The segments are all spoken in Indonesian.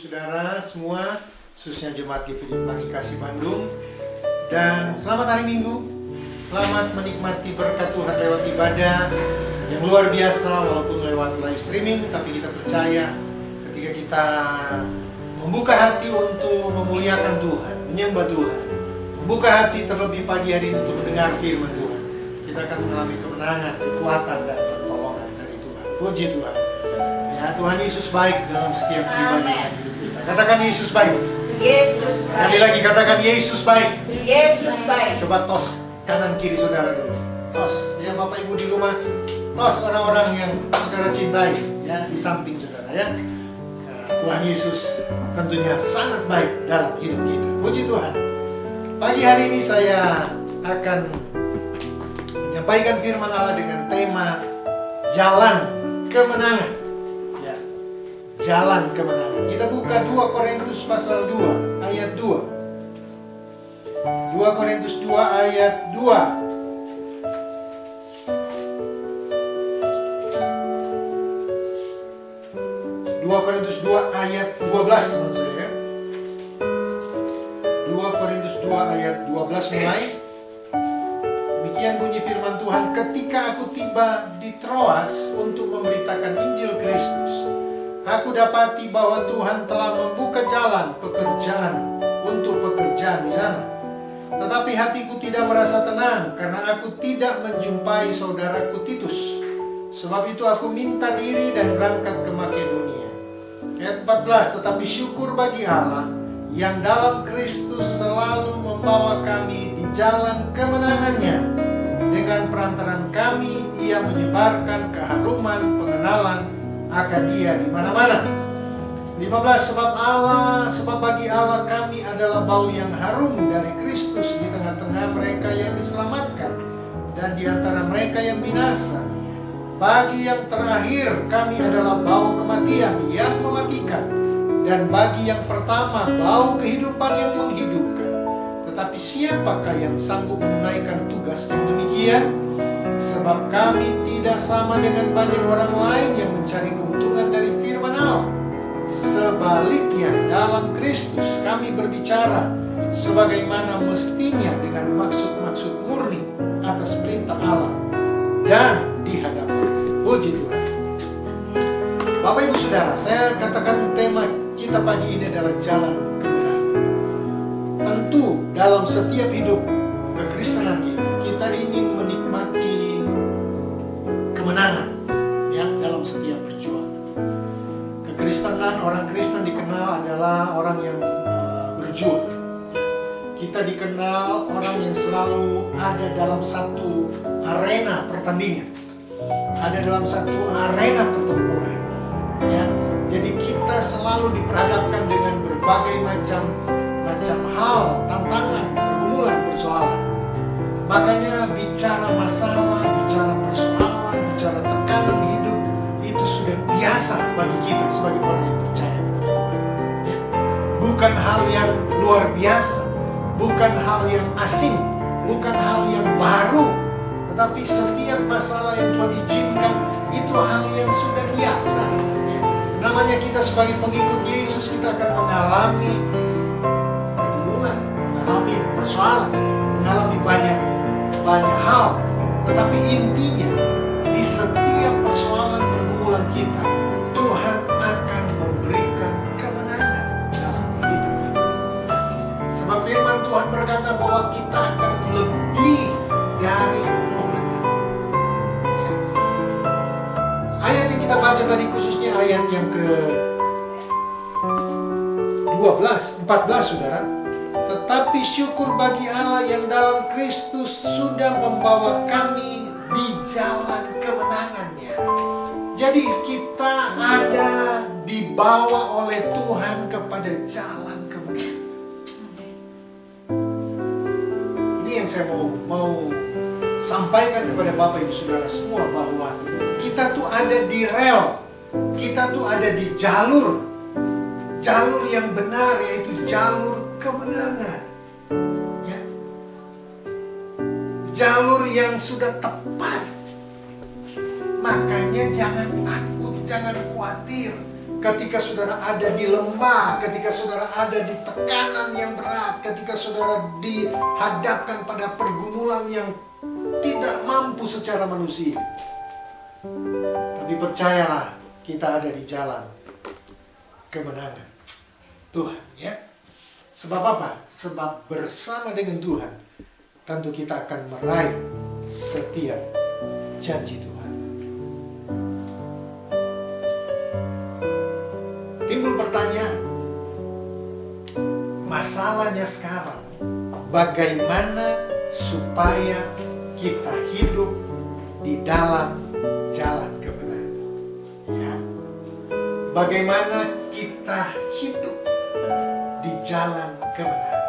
Saudara semua, khususnya Jemaat GPI Pelangi Kasih Bandung. Dan selamat hari Minggu, selamat menikmati berkat Tuhan lewat ibadah yang luar biasa walaupun lewat live streaming. Tapi kita percaya ketika kita membuka hati untuk memuliakan Tuhan, menyembah Tuhan, membuka hati terlebih pagi hari ini untuk mendengar firman Tuhan, kita akan mengalami kemenangan, kekuatan, dan pertolongan dari Tuhan. Puji Tuhan. Ya, Tuhan Yesus baik dalam setiap pribadi hidup kita. Katakan Yesus baik. Yesus baik. Sekali lagi katakan Yesus baik. Yesus baik. Coba tos kanan kiri saudara dulu. Tos. Ya Bapak Ibu di rumah. Tos orang-orang yang saudara cintai. Ya di samping saudara ya. Nah, Tuhan Yesus tentunya sangat baik dalam hidup kita. Puji Tuhan. Pagi hari ini saya akan menyampaikan firman Allah dengan tema Jalan Kemenangan. Jalan kemenangan. Kita buka 2 Korintus pasal 2 ayat 2. 2 Korintus 2 ayat 2. 2 Korintus 2 ayat 12 teman saya. 2 Korintus 2 ayat 12 mulai. Demikian bunyi firman Tuhan, ketika aku tiba di Troas untuk memberitakan Injil Kristus, aku dapati bahwa Tuhan telah membuka jalan pekerjaan untuk pekerjaan di sana. Tetapi hatiku tidak merasa tenang karena aku tidak menjumpai saudaraku Titus. Sebab itu aku minta diri dan berangkat ke Makedonia. Ayat 14, tetapi syukur bagi Allah yang dalam Kristus selalu membawa kami di jalan kemenangannya. Dengan perantaran kami ia menyebarkan keharuman pengenalan akan dia di mana-mana. 15, sebab bagi Allah kami adalah bau yang harum dari Kristus di tengah-tengah mereka yang diselamatkan dan di antara mereka yang binasa. Bagi yang terakhir kami adalah bau kematian yang mematikan, dan bagi yang pertama bau kehidupan yang menghidupkan. Tetapi siapakah yang sanggup menunaikan tugas yang demikian? Sebab kami tidak sama dengan banyak orang lain yang mencari keuntungan dari firman Allah. Sebaliknya dalam Kristus kami berbicara sebagaimana mestinya dengan maksud-maksud murni atas perintah Allah dan di hadapan. Puji Tuhan. Bapak Ibu Saudara, saya katakan tema kita pagi ini adalah jalan kemenangan. Tentu dalam setiap hidup kekristenan kita ingin menikmati kemenangan ya dalam setiap perjuangan. Kekristenan, orang Kristen dikenal adalah orang yang berjuang. Kita dikenal orang yang selalu ada dalam satu arena pertandingan, ada dalam satu arena pertempuran. Ya, jadi kita selalu diperhadapkan dengan berbagai macam hal, tantangan, pergumulan, persoalan. Makanya bicara masalah, bicara persoalan, bicara tekanan hidup itu sudah biasa bagi kita sebagai orang yang percaya kepada Tuhan. Ya. Bukan hal yang luar biasa, bukan hal yang asing, bukan hal yang baru, tetapi setiap masalah yang Tuhan izinkan itu hal yang sudah biasa. Ya. Namanya kita sebagai pengikut Yesus, kita akan mengalami pergumulan, mengalami persoalan, mengalami banyak hal, tetapi intinya di setiap persoalan pergumulan kita, Tuhan akan memberikan kemenangan dalam hidup kita. Sebab firman Tuhan berkata bahwa kita akan lebih dari pemenang. Ayat yang kita baca tadi khususnya ayat yang ke 14 saudara. Tetapi syukur bagi Allah yang dalam Kristus sudah membawa kami di jalan kemenangannya. Jadi kita ada dibawa oleh Tuhan kepada jalan kemenangan. Ini yang saya mau sampaikan kepada Bapak Ibu Saudara semua, bahwa kita tuh ada di rel, kita tuh ada di jalur yang benar, yaitu jalur kemenangan. Ya. Jalur yang sudah tepat. Makanya jangan takut, jangan khawatir. Ketika saudara ada di lembah, ketika saudara ada di tekanan yang berat, ketika saudara dihadapkan pada pergumulan yang tidak mampu secara manusia. Tapi percayalah, kita ada di jalan kemenangan Tuhan, ya. Sebab apa? Sebab bersama dengan Tuhan tentu kita akan meraih setiap janji Tuhan. Timbul pertanyaan, masalahnya sekarang, bagaimana supaya kita hidup di dalam jalan kebenaran? Ya. Bagaimana kita hidup di jalan kebenaran?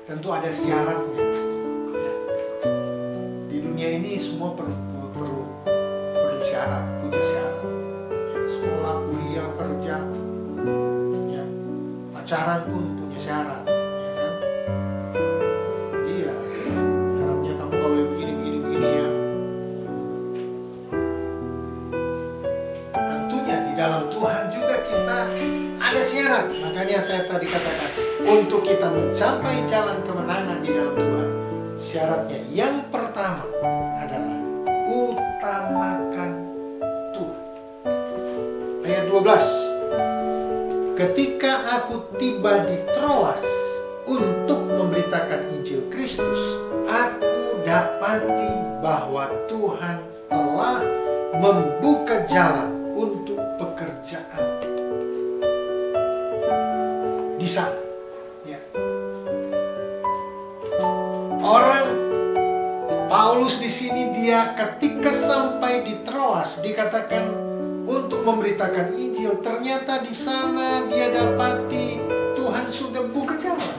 Tentu ada syaratnya. Ya. Di dunia ini semua perlu syarat, punya syarat. Ya, sekolah, kuliah, kerja, ya, pacaran pun punya syarat. Ya kan? Iya, syaratnya kamu gak boleh begini ya. Tentunya di dalam Tuhan juga kita ada syarat. Makanya saya tadi katakan, untuk kita mencapai jalan kemenangan di dalam Tuhan, syaratnya yang pertama adalah utamakan Tuhan. Ayat 12. Ketika aku tiba di Troas untuk memberitakan Injil Kristus, aku dapati bahwa Tuhan telah membuka jalan untuk pekerjaan di sana. Ya. Orang Paulus di sini, dia ketika sampai di Troas dikatakan untuk memberitakan Injil, ternyata di sana dia dapati Tuhan sudah buka jalan.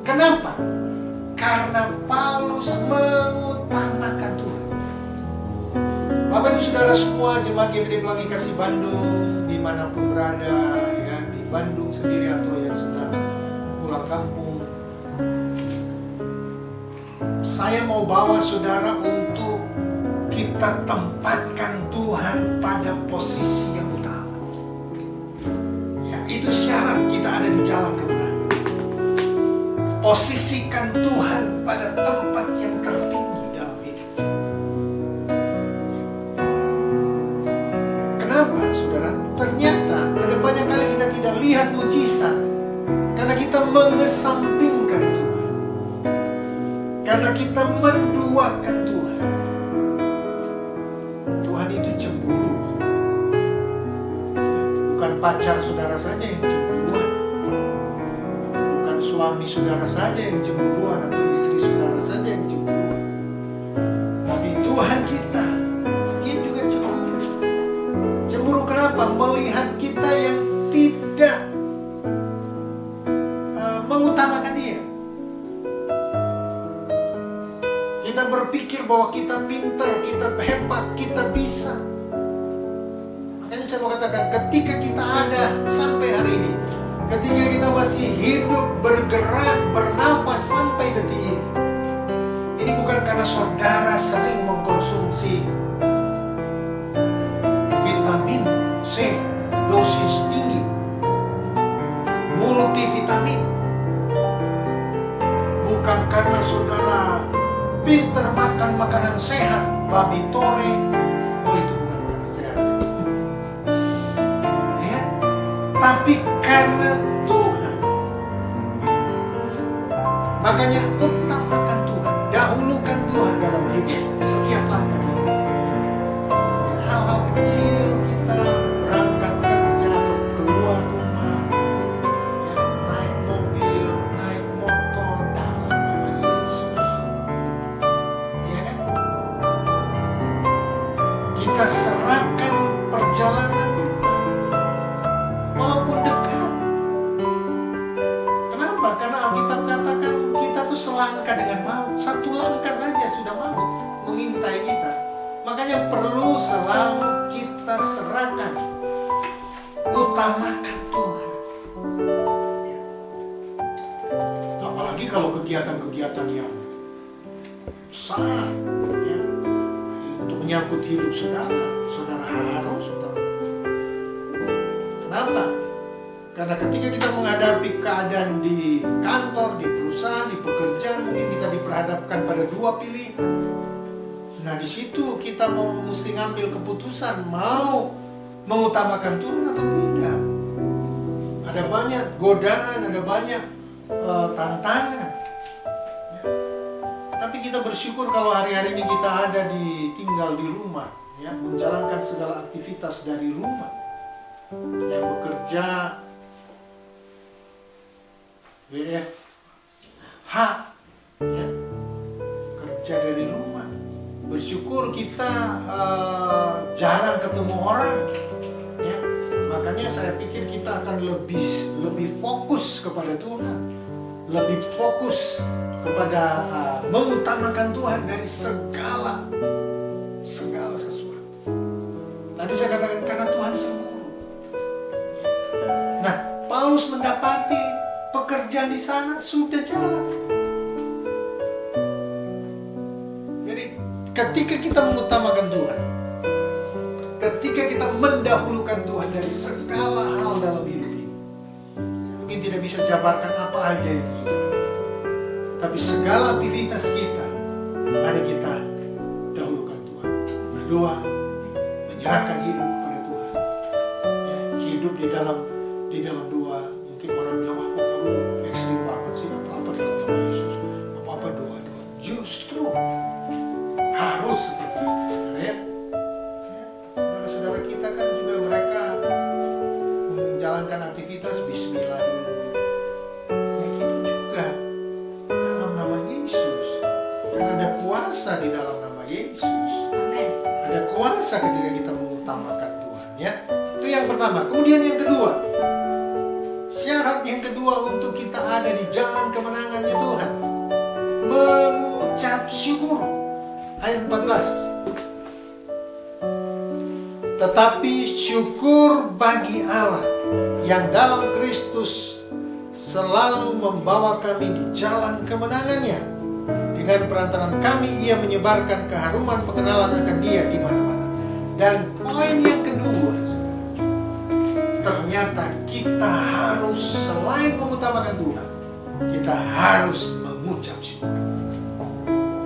Kenapa? Karena Paulus mengutamakan Tuhan. Bapak Ibu Saudara semua, jemaat GBD Pelangi Kasih Bandung dimanapun berada, ya, di Bandung sendiri atau yang sedang pulang kampung, saya mau bawa saudara untuk kita tempatkan Tuhan pada posisi yang utama. Ya, itu syarat kita ada di jalan kebenaran. Posisikan Tuhan pada tempat yang tertinggi dalam hidup. Kenapa, saudara? Ternyata ada banyak kali kita tidak lihat mujizat karena kita mengesampingkan Tuhan. Karena kita menduakan Tuhan. Tuhan itu cemburu. Bukan pacar saudara saja yang cemburuan. Bukan suami saudara saja yang cemburuan, atau istri saudara saja yang cemburuan. Tapi Tuhan kita, dia juga cemburu. Cemburu kenapa? Melihat kita yang tidak mengutamakan dia. Kita berpikir bahwa kita pintar, kita hebat, kita bisa. Makanya saya mau katakan, ketika kita ada sampai hari ini, ketika kita masih hidup, bergerak, bernafas sampai detik ini bukan karena saudara sering mengkonsumsi vitamin C dosis tinggi, multivitamin. Bukan karena saudara pintar makan makanan sehat, babi tore. Oh, itu bukan makanan sehat. Ya, tapi karena Tuhan. Makanya utamakan Tuhan, dahulukan Tuhan dalam hidup setiap langkah kita. Hal-hal kecil kita berangkat kerja atau keluar rumah, ya, naik mobil, naik motor, dalam nama Yesus. Kita serahkan perjalanan kita, walaupun dekat. Kenapa? Karena Alkitab katakan kita tuh selangkah dengan maut. Satu langkah saja sudah maut mengintai kita. Makanya perlu selalu kita serahkan, utamakan Tuhan. Ya. Apalagi kalau kegiatan-kegiatan yang besar, ya, untuk menyangkut hidup saudara, saudara harus utamakan. Kenapa? Karena ketika kita menghadapi keadaan di kantor, di perusahaan, di pekerjaan, mungkin kita diperhadapkan pada dua pilihan. Nah, di situ kita mesti ngambil keputusan mau mengutamakan Tuhan atau tidak. Ada banyak godaan, ada banyak tantangan. Ya. Tapi kita bersyukur kalau hari-hari ini kita tinggal di rumah, ya, menjalankan segala aktivitas dari rumah. Yang bekerja WFH, ya, kerja dari rumah. Bersyukur kita jarang ketemu orang, ya. Makanya saya pikir kita akan lebih fokus kepada Tuhan, lebih fokus kepada mengutamakan Tuhan dari segala sesuatu. Tadi saya katakan karena Tuhan cemburu. Nah, Paulus mendapati pekerjaan di sana sudah jalan. Jadi ketika kita mengutamakan Tuhan, ketika kita mendahulukan Tuhan dari segala hal dalam hidup ini, saya mungkin tidak bisa jabarkan apa aja itu, tapi segala aktivitas kita, mari kita dahulukan Tuhan. Berdoa, menyerahkan hidup kepada Tuhan, ya, hidup di dalam doa. Mungkin orang bilang, kok kamu ekstrim banget sih, apa-apa dalam nama Yesus, apa-apa doa. Justru harus seperti itu, ya. Saudara-saudara kita kan juga mereka menjalankan aktivitas bismillah dulu. Ya, kita juga dalam nama Yesus. Karena ada kuasa di dalam nama Yesus. Amen. Ada kuasa ketika kita mengutamakan Tuhan, ya. Itu yang pertama. Kemudian yang kedua, syarat yang kedua untuk kita ada di jalan kemenangannya Tuhan, mengucap syukur. Ayat 14. Tetapi syukur bagi Allah yang dalam Kristus selalu membawa kami di jalan kemenangannya. Dengan perantaraan kami ia menyebarkan keharuman pengenalan akan Dia di mana-mana. Dan poin yang kedua, ternyata kita harus selain mengutamakan Tuhan, kita harus mengucap syukur.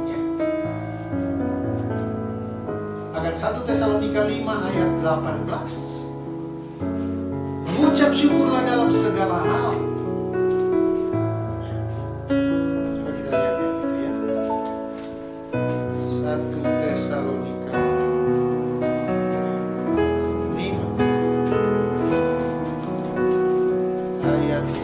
Ya. Akan 1 Tesalonika 5 ayat 18. Mengucap syukurlah dalam segala hal. Coba kita lihat ya, itu ya. 1 Tesalonika 5 ayat 18.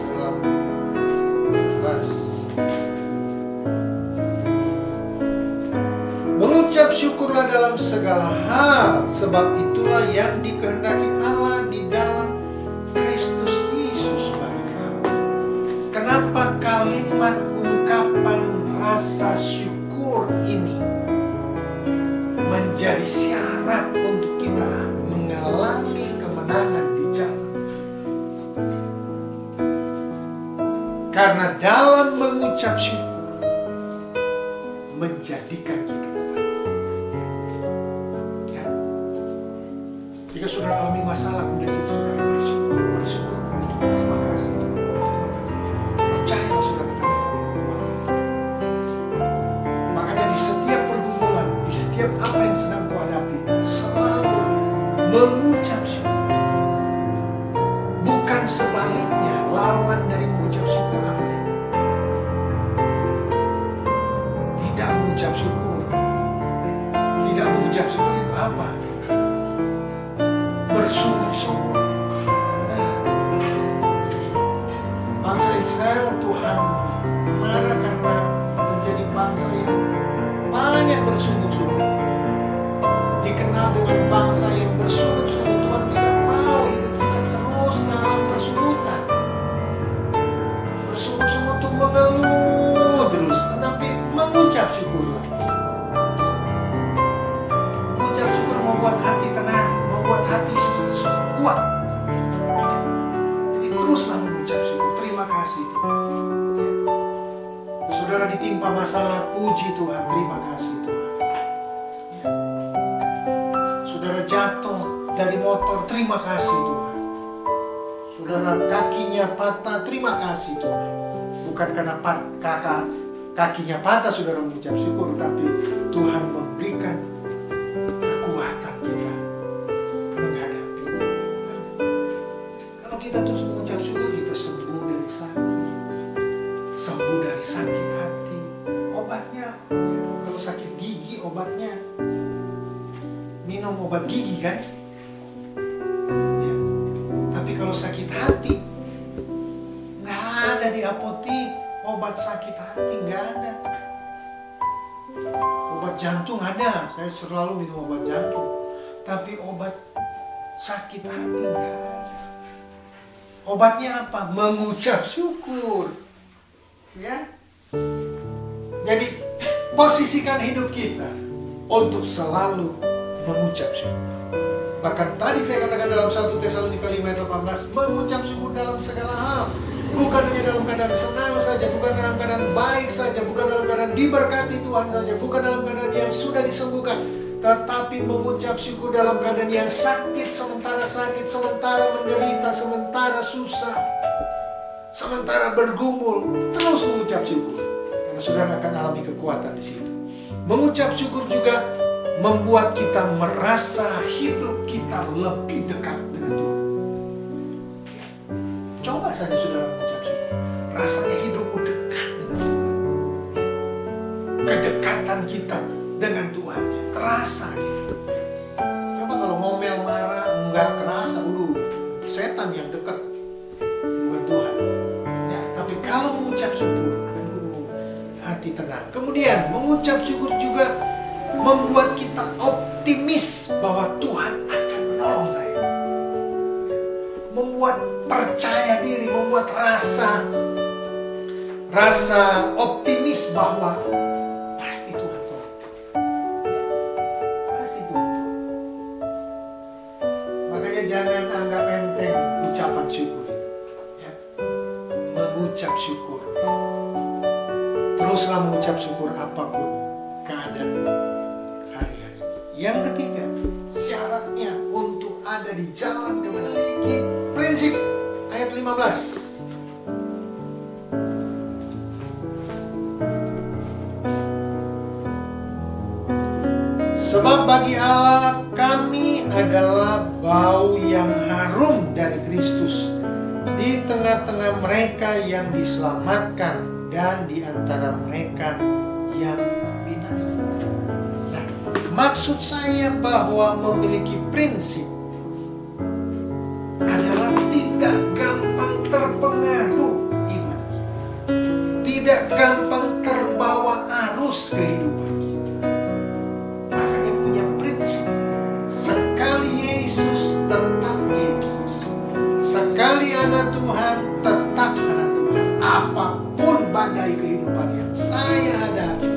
Mengucap syukurlah dalam segala hal, sebab itulah yang dikehendaki Allah di dalam Kristus Yesus bagi kamu. Kenapa kalimat ungkapan rasa syukur ini menjadi syarat untuk kita mengalami kemenangan di jalan? Karena dalam mengucap syukur menjadikan kita kuat. Ya. Jika saudara alami masalah, kemudian kita saudara bersyukur kepada Tuhan. Terima kasih Tuhan. Terima kasih. Percaya saudara akan mengalami kekuatan. Makanya di setiap pergumulan, di setiap apa yang sedang kau hadapi, selalu mengucap syukur. Bukan sebaliknya, lawan dari mengucap syukur apa sih? Tidak mengucap syukur. Tidak mengucap syukur itu apa? Bersungut-sungut. Nah, bangsa Israel Tuhan marah karena menjadi bangsa yang banyak bersungut-sungut. Dikenal dengan bangsa yang bersungut-sungut. Tuhan tidak mau hidup kita terus dalam persungutan. Bersungut-sungut untuk mengeluh terus, tetapi mengucap syukurlah. Mengucap syukur membuat hati tenang, membuat hati kuat. Ya. Jadi teruslah mengucap syukur. Terima kasih Tuhan. Ya. Saudara ditimpa masalah, puji Tuhan. Terima kasih Tuhan. Ya. Saudara jatuh dari motor, terima kasih Tuhan. Saudara kakinya patah, terima kasih Tuhan. Bukan karena kakinya patah saudara mengucap syukur, tapi Tuhan memberikan kekuatan kita menghadapi. Kalau kita terus mengucap syukur, kita sembuh dari sakit hati. Obatnya, ya, kalau sakit gigi obatnya minum obat gigi kan? Ya. Tapi kalau sakit hati nggak ada di apotek obat sakit hati, nggak ada. Obat jantung ada, saya selalu minum obat jantung. Tapi obat sakit hati nggak ada. Obatnya apa? Mengucap syukur. Ya. Jadi posisikan hidup kita untuk selalu mengucap syukur. Bahkan tadi saya katakan dalam 1 Tesalonika 5 ayat 18, mengucap syukur dalam segala hal. Bukan hanya dalam keadaan senang saja, bukan dalam keadaan baik saja, bukan dalam keadaan diberkati Tuhan saja, bukan dalam keadaan yang sudah disembuhkan, tetapi mengucap syukur dalam keadaan yang sakit, sementara menderita, sementara susah, sementara bergumul, terus mengucap syukur. Karena saudara akan alami kekuatan di situ. Mengucap syukur juga membuat kita merasa hidup kita lebih dekat dengan Tuhan. Ya. Coba saja saudara mengucap syukur, rasanya hidupmu dekat dengan Tuhan. Ya. Kedekatan kita dengan Tuhan ya, terasa gitu. Coba kalau ngomel marah enggak kerasa, setan yang dekat dengan Tuhan. Ya, tapi kalau mengucap syukur, hati tenang. Kemudian mengucap syukur juga membuat kita optimis bahwa Tuhan akan menolong saya. Membuat percaya diri, membuat rasa optimis bahwa pasti Tuhan tolong. Pasti Tuhan tolong. Makanya jangan anggap enteng ucapan syukur itu. Ya. Mengucap syukur. Teruslah mengucap syukur apapun keadaan hari-hari. Yang ketiga, syaratnya untuk ada di jalan kebenaran. Prinsip ayat 15. Sebab bagi Allah kami adalah bau yang harum dari Kristus di tengah-tengah mereka yang diselamatkan dan di antara mereka yang binasa. Nah, maksud saya bahwa memiliki prinsip adalah tidak gampang terpengaruh iman, tidak gampang terbawa arus kehidupan kita. Makanya punya prinsip, sekali Yesus tetap Yesus, sekali anak Tuhan tetap anak Tuhan. Apapun badai kehidupan yang saya hadapi,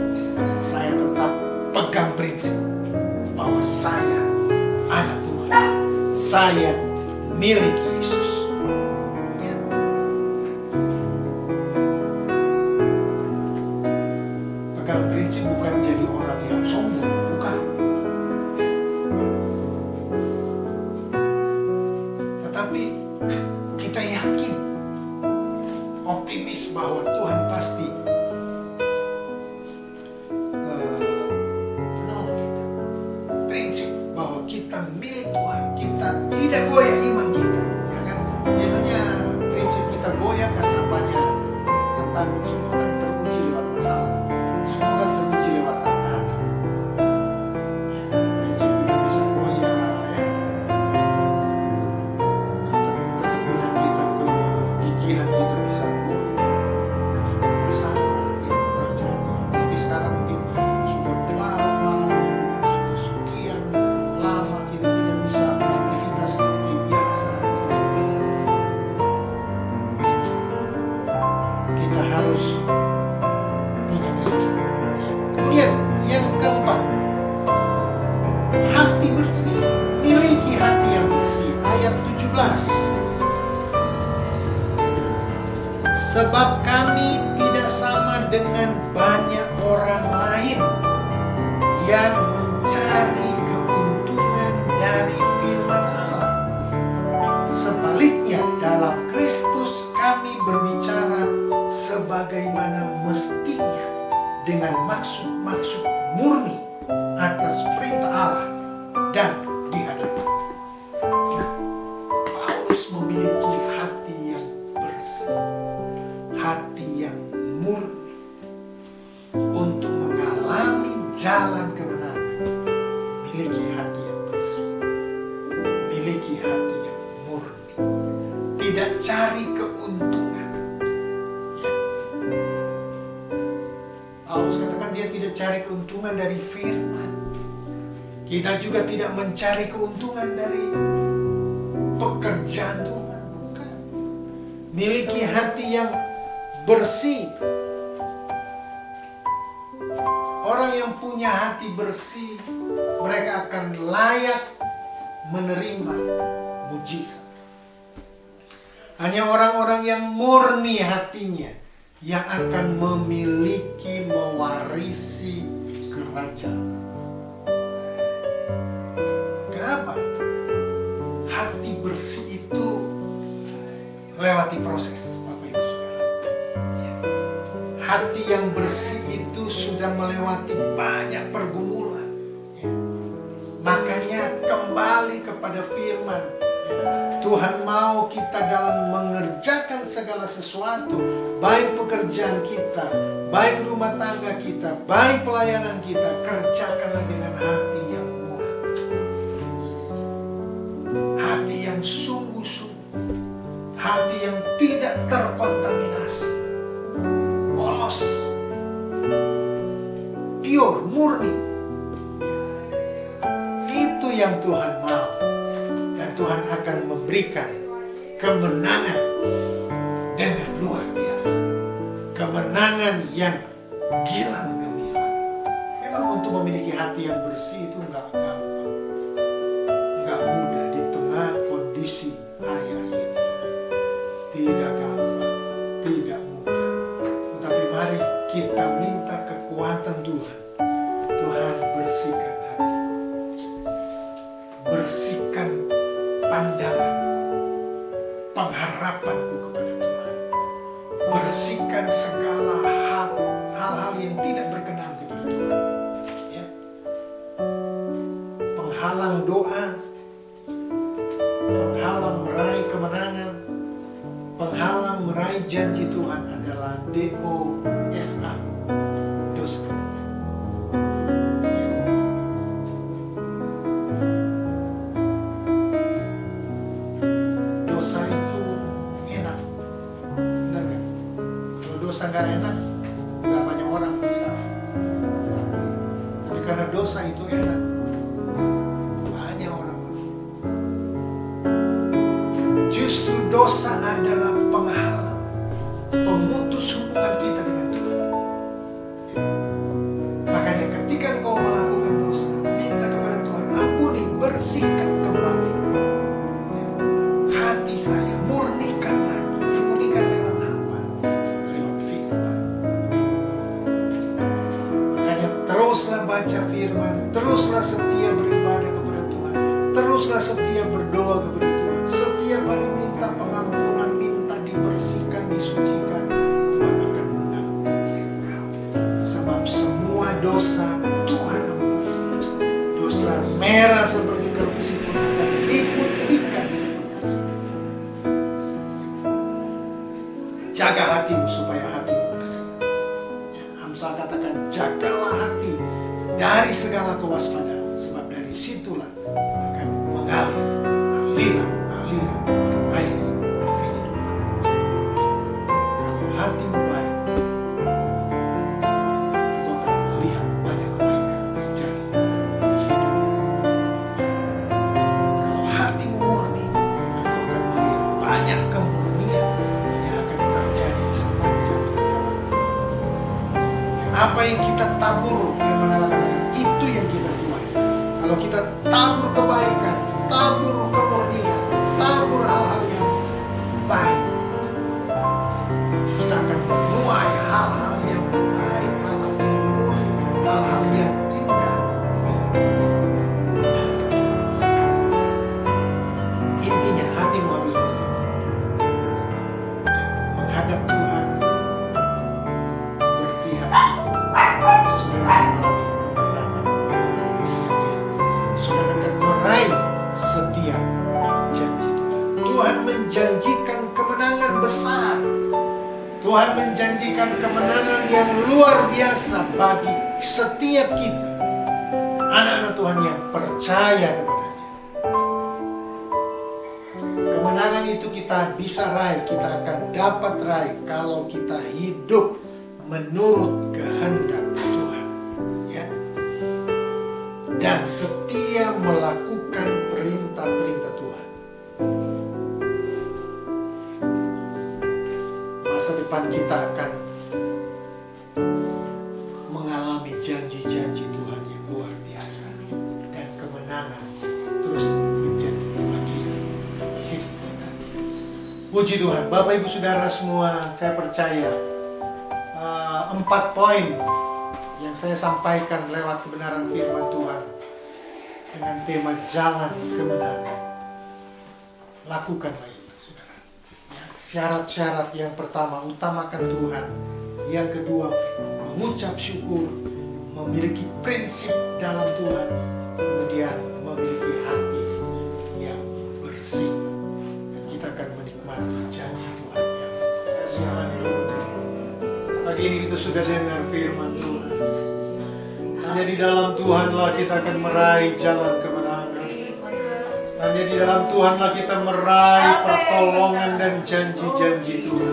saya tetap pegang prinsip bahwa saya anak Tuhan, saya milik Yesus. Ya. Pegang prinsip bukan jadi orang yang sombong, bukan. Ya. Tetapi kita yakin, optimis bahwa Tuhan pasti menolong kita. Prinsip bahwa kita milik Tuhan, kita tidak goyah iman kita. Ya kan? Biasanya prinsip kita goyah karena banyak tantangan. Semua kan teruji lewat masalah, semua kan teruji lewat tantangan. Ya, prinsip kita bisa goyah, ya. Ketekunan kita, kegigihan kita bisa goyah. Masalah yang terjadi. Tapi sekarang mungkin sudah berlarut-larut, sudah sekian lama kita tidak bisa beraktivitas seperti biasa. Kita harus punya prinsip. Kemudian yang keempat, hati bersih. Miliki hati yang bersih. Ayat 17. Sebab kami tidak sama dengan banyak orang lain yang mencari keuntungan dari firman Allah. Sebaliknya, dalam jalan kebenaran, miliki hati yang bersih, miliki hati yang murni, tidak cari keuntungan. Ya. Paulus katakan dia tidak cari keuntungan dari firman. Kita juga tidak mencari keuntungan dari pekerjaan Tuhan. Bukan. Miliki hati yang bersih. Orang yang punya hati bersih, mereka akan layak menerima mujizat. Hanya orang-orang yang murni hatinya yang akan memiliki, mewarisi kerajaan. Kenapa? Hati bersih itu lewati proses, Bapak Ibu Saudara. Ya. Hati yang bersih itu sudah melewati banyak pergumulan. Ya. Makanya kembali kepada firman. Ya. Tuhan mau kita dalam mengerjakan segala sesuatu, baik pekerjaan kita, baik rumah tangga kita, baik pelayanan kita, kerjakanlah dengan hati yang hati yang sungguh-sungguh, hati yang tidak terkontaminasi, polos, pure, murni. Itu yang Tuhan mau, dan Tuhan akan memberikan kemenangan dengan luar biasa, kemenangan yang gilang gemilang. Memang untuk memiliki hati yang bersih itu enggak gampang, enggak mudah di tengah kondisi hari-hari ini. Tidak gampang, tidak mudah. Tetapi mari kita minta kekuatan Tuhan. Tuhan, bersihkan hatiku, bersihkan pandanganku, pengharapanku kepada Tuhan, bersihkan segala hal-hal yang tidak berkenan kepada Tuhan. Ya. Penghalang doa, penghalang meraih kemenangan, penghalang meraih janji Tuhan adalah dosa, dosa. Dosa itu enak, benar gak? Kalau dosa gak enak, gak banyak orang bisa. Tapi karena dosa itu enak, banyak orang. Justru dosa adalah penghalang, pemutus hubungan kita dengan Tuhan. Makanya ketika engkau melakukan dosa, minta kepada Tuhan, ampuni, bersihkan kembali hati saya, murnikan lagi. Murnikan lewat apa? Lewat firman. Makanya teruslah baca firman, teruslah setia beribadah kepada Tuhan, teruslah setia berdoa kepada Tuhan. Setiap hari minta pengampunan, minta dibersihkan, disucikan. Tuhan akan mengampuni engkau. Sebab semua dosa Tuhan ampuni. Dosa merah seperti kerpesi pun akan diputihkan seperti salju. Jaga hatimu supaya hatimu bersih. Ya, Amsal katakan, jagalah hati dari segala kewaspadaan, sebab dari situlah akan mengalir aliran air kehidupan. Kalau hatimu baik, engkau akan melihat banyak kebaikan terjadi di hidup. Kalau hatimu murni, engkau akan melihat banyak kemurnian yang akan terjadi di sepanjang perjalanan. Apa yang kita tabur, firman Allah katakan, itu yang kita tuai. Kalau kita tabur kebaikan, tabur kemurnian, tabur hal-hal yang baik, kita akan menuai hal-hal yang baik, hal-hal yang murni, hal-hal yang indah. Intinya hatimu harus bersih. Menghadap Tuhan, bersih hati. Saudara mengalami kemenangan yang gilang. Saudara akan meraih setiap janji Tuhan. Tuhan menjanjikan kemenangan besar. Tuhan menjanjikan kemenangan yang luar biasa bagi setiap kita anak-anak Tuhan yang percaya kepadanya. Kemenangan itu kita bisa raih, kita akan dapat raih kalau kita hidup menurut kehendak Tuhan, ya. Dan setia melakukan perintah-perintah Tuhan. Masa depan kita akan mengalami janji-janji Tuhan yang luar biasa, dan kemenangan terus menjadi bagian hidup kita. Puji Tuhan. Bapak Ibu Saudara semua, saya percaya 4 poin yang saya sampaikan lewat kebenaran firman Tuhan dengan tema jalan kemenangan. Lakukanlah itu, saudara. Ya, syarat-syarat yang pertama, utamakan Tuhan. Yang kedua, mengucap syukur, memiliki prinsip dalam Tuhan, kemudian memiliki hati yang bersih. Dan kita akan menikmati janji Tuhan yang saya pagi ini kita sudah dengar firman Tuhan. Hanya di dalam Tuhanlah kita akan meraih jalan kemenangan. Hanya di dalam Tuhanlah kita meraih pertolongan dan janji-janji Tuhan.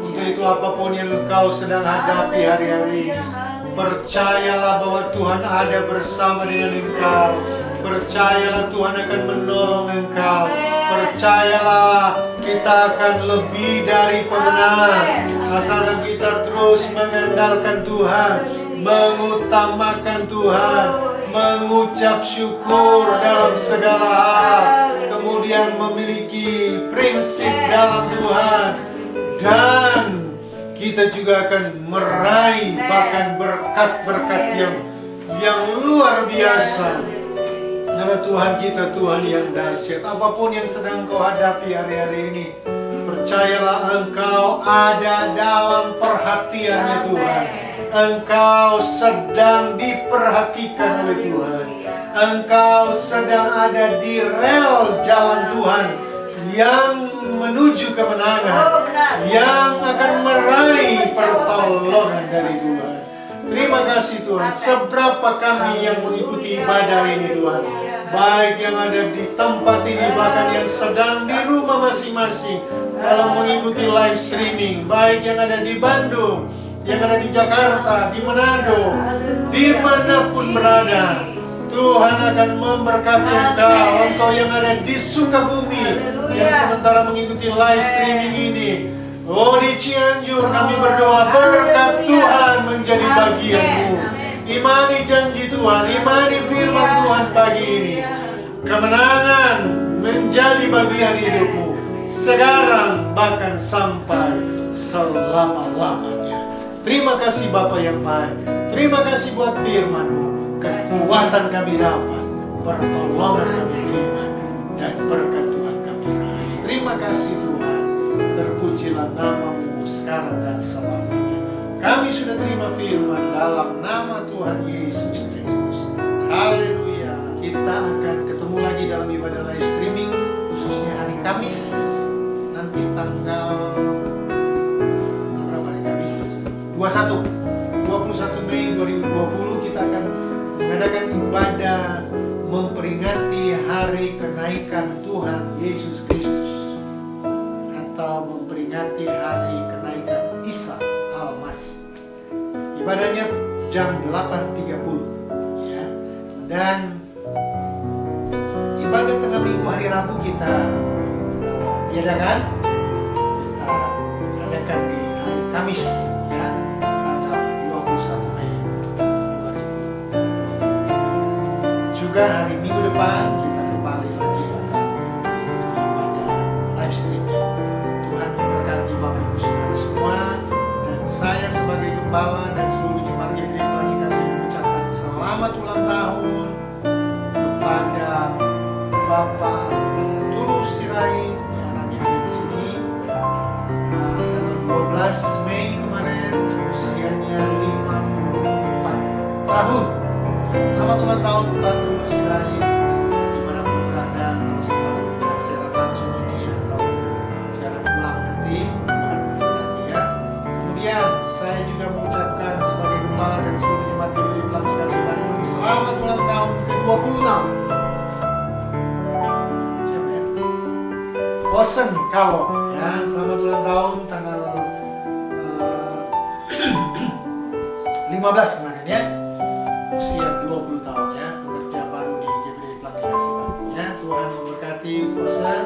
Untuk itu apapun yang engkau sedang hadapi hari-hari ini, percayalah bahwa Tuhan ada bersama dengan engkau. Percayalah Tuhan akan menolong engkau. Percayalah kita akan lebih dari pemenang. Asalkan kita terus mengandalkan Tuhan, mengutamakan Tuhan, mengucap syukur dalam segala hal, kemudian memiliki prinsip dalam Tuhan, dan kita juga akan meraih bahkan berkat-berkat yang luar biasa. Karena Tuhan kita Tuhan yang dahsyat. Apapun yang sedang kau hadapi hari-hari ini, percayalah engkau ada dalam perhatiannya Tuhan. Engkau sedang diperhatikan oleh Tuhan. Engkau sedang ada di rel jalan Tuhan yang menuju kemenangan, yang akan meraih pertolongan dari Tuhan. Terima kasih Tuhan. Seberapa kami yang mengikuti ibadah ini Tuhan, baik yang ada di tempat ini, bahkan yang sedang di rumah masing-masing dalam mengikuti live streaming, baik yang ada di Bandung, yang ada di Jakarta, di Manado, dimanapun berada, Tuhan akan memberkati engkau yang ada di Sukabumi, yang sementara mengikuti live streaming ini. Oh, di Cianjur kami berdoa berkat Tuhan menjadi bagianmu. Imani janji Tuhan, imani firman Tuhan pagi ini. Kemenangan menjadi bagian hidupmu sekarang bahkan sampai selama-lamanya. Terima kasih Bapa yang baik. Terima kasih buat firman-Mu. Kekuatan kami dapat, pertolongan kami terima, dan berkat Tuhan kami raih. Terima kasih Tuhan. Terpujilah nama-Mu sekarang dan selamanya. Kami sudah terima firman dalam nama Tuhan Yesus Kristus. Haleluya. Kita akan ketemu lagi dalam ibadah live streaming, khususnya hari Kamis. Nanti tanggal 21 Mei 2020 kita akan mengadakan ibadah memperingati hari kenaikan Tuhan Yesus Kristus, atau memperingati hari kenaikan Isa Al-Masih. Ibadahnya jam 8.30 ya. Dan ibadah tengah minggu hari Rabu kita tiadakan. Kita adakan di hari Kamis ya, tanggal 21 Mei 2020. Juga hari Minggu depan kita kembali lagi ibadah live streaming. Tuhan memberkati Bapak Ibu Saudara semua, dan saya sebagai gembala dan seluruh jemaat GBI Pelangi Kasih mengucapkan selamat ulang tahun kepada Bapak Tulus Sirait, anaknya ada di sini, tanggal 12 Mei kemarin, usianya 54 tahun. Selamat ulang tahun Bapak Tulus Sirait, dimanapun berada, semua melihat siaran langsung ini atau siaran ulang nanti, Tuhan memberkati ya. Kemudian saya juga mengucapkan sebagai gembala dan seluruh jemaat GBI Pelangi Kasih Bandung, selamat ulang tahun 20 tahun. Siapa ya? Fosen Kalo ya, selamat ulang tahun tanggal 15 kemarin ya. Usia 20 tahun ya, pekerja baru di GBD Pelangi Kasih Bangku ya. Tuhan memberkati Fosen,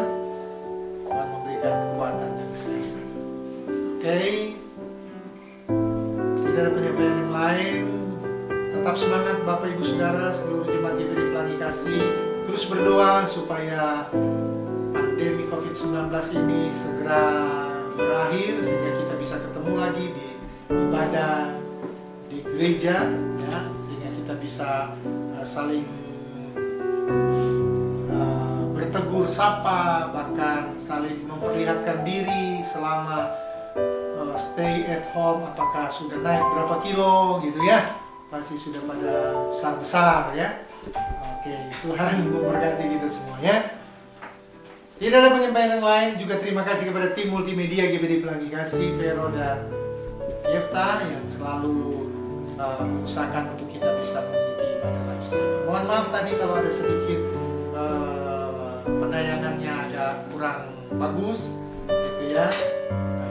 Tuhan memberikan kekuatan dan kesehatan. Oke. Tidak ada penyampaian yang lain. Tetap semangat Bapak Ibu Saudara, seluruh jemaat GBD Pelangi Kasih. Terus berdoa supaya pandemi COVID-19 ini segera berakhir sehingga kita bisa ketemu lagi di ibadah di gereja ya, sehingga kita bisa saling bertegur sapa, bahkan saling memperlihatkan diri selama stay at home, apakah sudah naik berapa kilo gitu ya, pasti sudah pada besar-besar ya. Oke, Tuhan memberkati kita semua ya. Tidak ada penyampaian yang lain. Juga terima kasih kepada tim multimedia GBD Pelangi Kasih, Vero dan Yefta yang selalu mengusahakan untuk kita bisa mengikuti ibadah live streaming. Mohon maaf tadi kalau ada sedikit penayangannya agak kurang bagus gitu ya.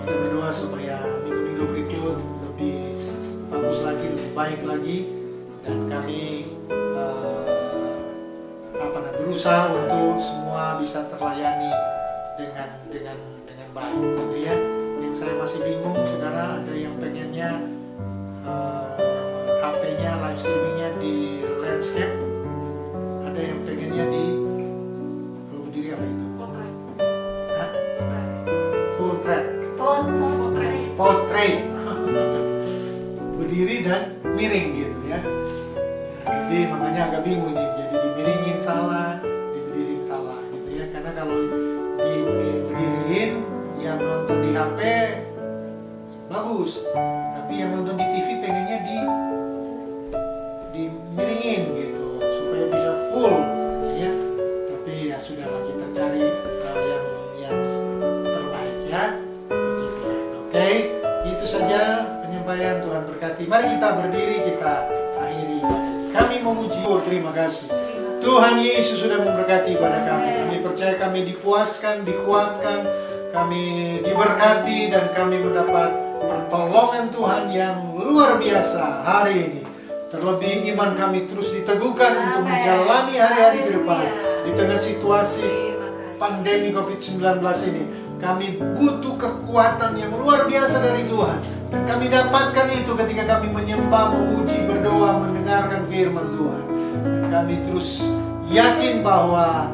Kita berdoa supaya minggu-minggu berikut lebih bagus lagi, lebih baik lagi, dan kami berusaha untuk semua bisa terlayani dengan baik gitu ya. Yang saya masih bingung saudara, ada yang pengennya HP-nya live streamingnya di landscape, ada yang pengennya di kalau berdiri apa itu? Full thread. Portrait. Berdiri dan miring gitu ya. Jadi makanya agak bingung nih, jadi dimiringin salah, diberdiriin salah gitu ya. Karena kalau diberdiriin, yang nonton di HP bagus, tapi yang nonton di TV pengennya dimiringin gitu supaya bisa full ya. Tapi ya sudahlah, kita cari yang terbaik ya. Puji Tuhan. Oke, itu saja penyampaian. Tuhan berkati. Mari kita berdiri, kita akhiri. Kami memuji, terima kasih. Tuhan Yesus sudah memberkati ibadah kami. Kami percaya kami dipuaskan, dikuatkan, kami diberkati, dan kami mendapat pertolongan Tuhan yang luar biasa hari ini. Terlebih iman kami terus diteguhkan untuk menjalani hari-hari ke depan. Di tengah situasi pandemi COVID-19 ini, kami butuh kekuatan yang luar biasa dari Tuhan. Dan kami dapatkan itu ketika kami menyembah, memuji, berdoa, mendengarkan firman Tuhan. Dan kami terus yakin bahwa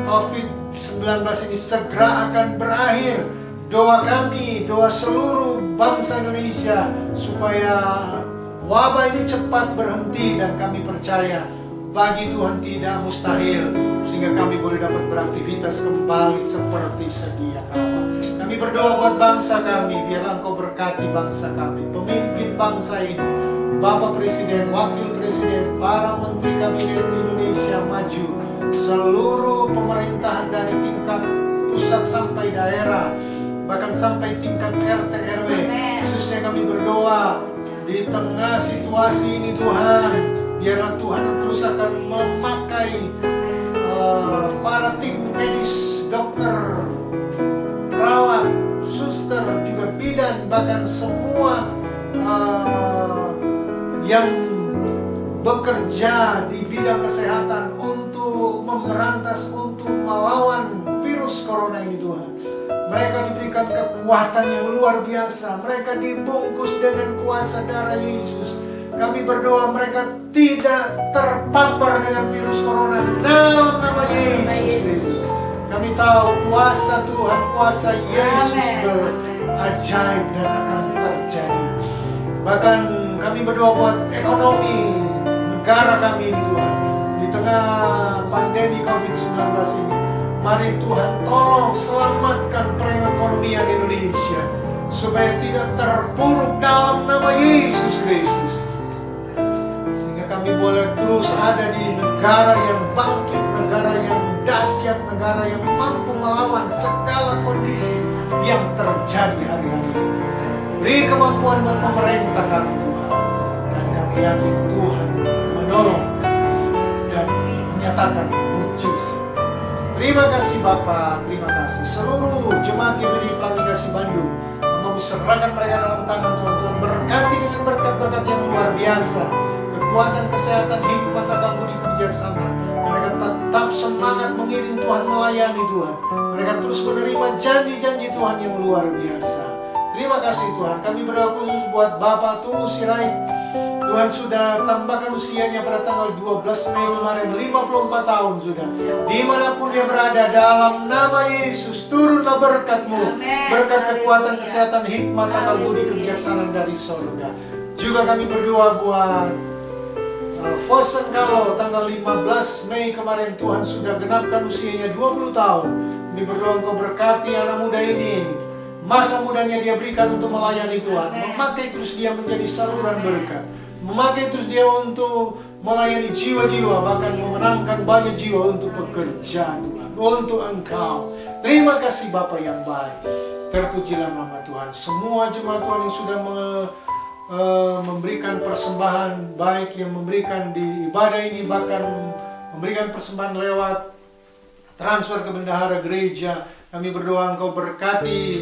COVID-19 ini segera akan berakhir. Doa kami, doa seluruh bangsa Indonesia supaya wabah ini cepat berhenti, dan kami percaya bagi Tuhan tidak mustahil, sehingga kami boleh dapat beraktivitas kembali seperti sedia kala. Kami berdoa buat bangsa kami, biarlah Engkau berkati bangsa kami, pemimpin bangsa ini, Bapak Presiden, Wakil Presiden, para Menteri Kabinet Indonesia Maju, seluruh pemerintahan dari tingkat pusat sampai daerah, bahkan sampai tingkat RT RW. Khususnya kami berdoa di tengah situasi ini Tuhan, biarlah Tuhan terus akan memakai para tim medis, dokter, perawat, suster, juga bidan, bahkan semua yang bekerja di bidang kesehatan untuk memberantas, untuk melawan virus corona ini Tuhan. Mereka diberikan kekuatan yang luar biasa, mereka dibungkus dengan kuasa darah Yesus. Kami berdoa mereka tidak terpapar dengan virus corona dalam nama Yesus. Kami tahu kuasa Tuhan, kuasa Yesus berajaib dan akan terjadi. Bahkan kami berdoa buat ekonomi negara kami ini Tuhan. Di tengah pandemi COVID-19 ini, mari Tuhan tolong selamatkan perekonomian Indonesia supaya tidak terpuruk dalam nama Yesus Kristus. Kami boleh terus ada di negara yang bangkit, negara yang dahsyat, negara yang mampu melawan segala kondisi yang terjadi hari-hari ini. Beri kemampuan buat pemerintah kami Tuhan, dan kami yakin Tuhan menolong Terima kasih Bapa, terima kasih. Seluruh jemaat GBI Pelangi Kasih Bandung, Kamu serahkan mereka dalam tangan Tuhan. Tuhan berkati dengan berkat-berkat yang luar biasa. Kekuatan, kesehatan, hikmat, akal budi, kebijaksanaan. Mereka tetap semangat mengiring Tuhan, melayani Tuhan. Mereka terus menerima janji-janji Tuhan yang luar biasa. Terima kasih Tuhan. Kami berdoa khusus buat Bapak Tulus Sirait. Tuhan sudah tambahkan usianya pada tanggal 12 Mei kemarin, 54 tahun sudah. Dimanapun dia berada, dalam nama Yesus turunlah berkat-Mu. Berkat kekuatan, kesehatan, hikmat, akal budi, kebijaksanaan dari surga. Juga kami berdoa buat Fosen kalau tanggal 15 Mei kemarin, Tuhan sudah genapkan usianya 20 tahun. Kami berdoa Engkau berkati anak muda ini. Masa mudanya dia berikan untuk melayani Tuhan. Memakai terus dia menjadi saluran berkat. Memakai terus dia untuk melayani jiwa-jiwa, bahkan memenangkan banyak jiwa untuk pekerjaan Tuhan, untuk Engkau. Terima kasih Bapa yang baik. Terpujilah nama Tuhan. Semua jemaat Tuhan yang sudah memberikan persembahan, baik yang memberikan di ibadah ini, bahkan memberikan persembahan lewat transfer ke bendahara gereja. Kami berdoa Engkau berkati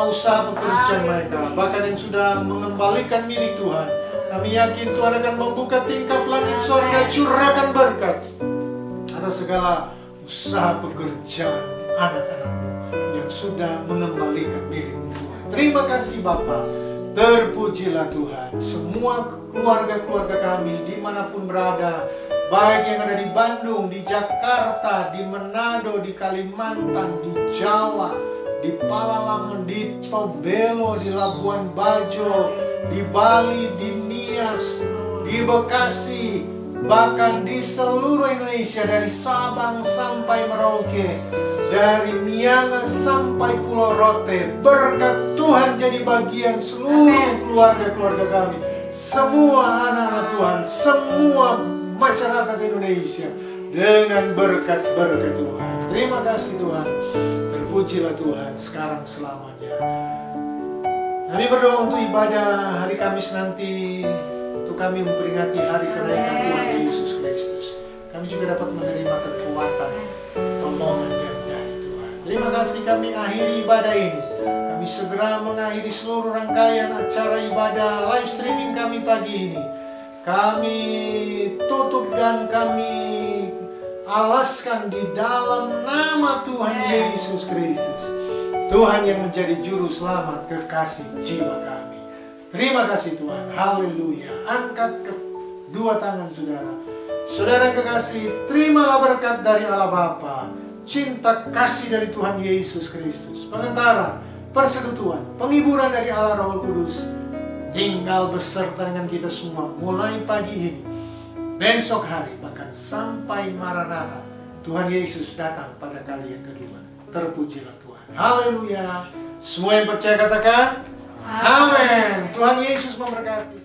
usaha pekerjaan mereka, bahkan yang sudah mengembalikan milik Tuhan. Kami yakin Tuhan akan membuka tingkap langit surga, curahkan berkat atas segala usaha pekerjaan anak-anak-Mu yang sudah mengembalikan milik Tuhan. Terima kasih Bapa. Terpujilah Tuhan. Semua keluarga-keluarga kami dimanapun berada, baik yang ada di Bandung, di Jakarta, di Manado, di Kalimantan, di Jawa, di Palalangan, di Tobelo, di Labuan Bajo, di Bali, di Nias, di Bekasi, bahkan di seluruh Indonesia, dari Sabang sampai Merauke, dari Miangas sampai Pulau Rote. Berkat Tuhan jadi bagian seluruh keluarga-keluarga kami, semua anak-anak Tuhan, semua masyarakat Indonesia dengan berkat-berkat Tuhan. Terima kasih Tuhan. Terpujilah Tuhan sekarang selamanya. Kami berdoa untuk ibadah hari Kamis nanti, untuk kami memperingati hari kenaikan Tuhan Yesus Kristus. Kami juga dapat menerima kekuatan, pertolongan dari Tuhan. Terima kasih, kami akhiri ibadah ini. Kami segera mengakhiri seluruh rangkaian acara ibadah live streaming kami pagi ini. Kami tutup dan kami alaskan di dalam nama Tuhan Yesus Kristus, Tuhan yang menjadi juru selamat kekasih jiwa kami. Terima kasih Tuhan. Haleluya. Angkat kedua tangan saudara. Saudara kekasih, terimalah berkat dari Allah Bapa, cinta kasih dari Tuhan Yesus Kristus, pengentaran, persekutuan, penghiburan dari Allah Roh Kudus tinggal beserta dengan kita semua mulai pagi ini, besok hari, bahkan sampai Maranatha Tuhan Yesus datang pada kali yang kedua. Terpujilah Tuhan. Haleluya. Semua yang percaya katakan amin. Tuhan Yesus memberkati.